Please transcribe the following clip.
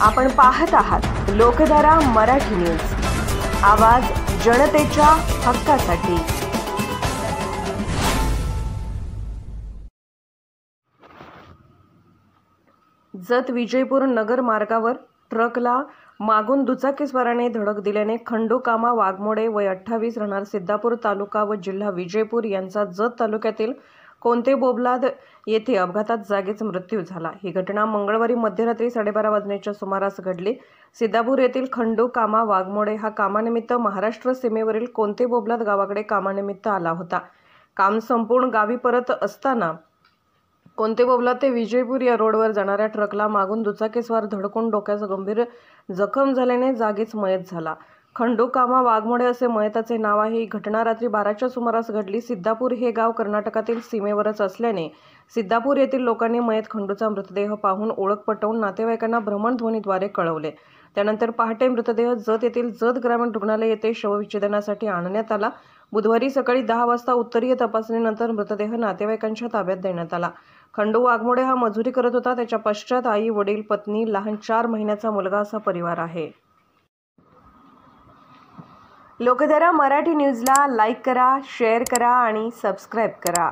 आपण पाहत आहात लोकधारा मराठी न्यूज, आवाज जनतेच्या हक्कासाठी। जत विजयपूर नगर मार्गावर ट्रकला मागून दुचाकीस्वाराने धडक दिल्याने खंडूकामा वाघमोडे वय 28 राहणार सिद्धापूर तालुका व जिल्हा विजयपूर यांचा जत तालुक्यातील कोणते बोबलाद येथे अपघातात जागीच मृत्यू झाला। ही घटना मंगळवारी मध्यरात्री 12:30 वाजण्याच्या सुमारास घडली। सिद्धापूर येथील खंडूकामा वाघमोडे हा कामानिमित्त महाराष्ट्र सीमेवरील कोणते बोबलाद गावाकडे कामानिमित्त आला होता। काम संपूर्ण गावी परत असताना कोणते बोबलाद ते विजयपूर या रोडवर जाणाऱ्या ट्रकला मागून दुचाकीस्वार धडकून डोक्याचा गंभीर जखम झाल्याने जागीच मयत झाला। खंडूकामा वाघमोडे असे मयताचे नाव आहे। ही घटना रात्री 12च्या सुमारास घडली। सिद्धापूर हे गाव कर्नाटकातील सीमेवरच असल्याने सिद्धापूर येथील लोकांनी मयत खंडूचा मृतदेह पाहून ओळख पटवून नातेवाईकांना भ्रमणध्वनीद्वारे कळवले। त्यानंतर पहाटे मृतदेह जत येथील जत ग्रामीण रुग्णालय येथे शवविच्छेदनासाठी आणण्यात आला। बुधवारी सकाळी 10 वाजता उत्तरीय तपासणीनंतर मृतदेह नातेवाईकांच्या ताब्यात देण्यात आला। खंडू वाघमोडे हा मजुरी करत होता। त्याच्या पश्चात आई, वडील, पत्नी, लहान 4 महिन्याचा मुलगा असा परिवार आहे। लोकधारा मराठी न्यूजला लाईक करा, शेअर करा आणि सबस्क्राईब करा।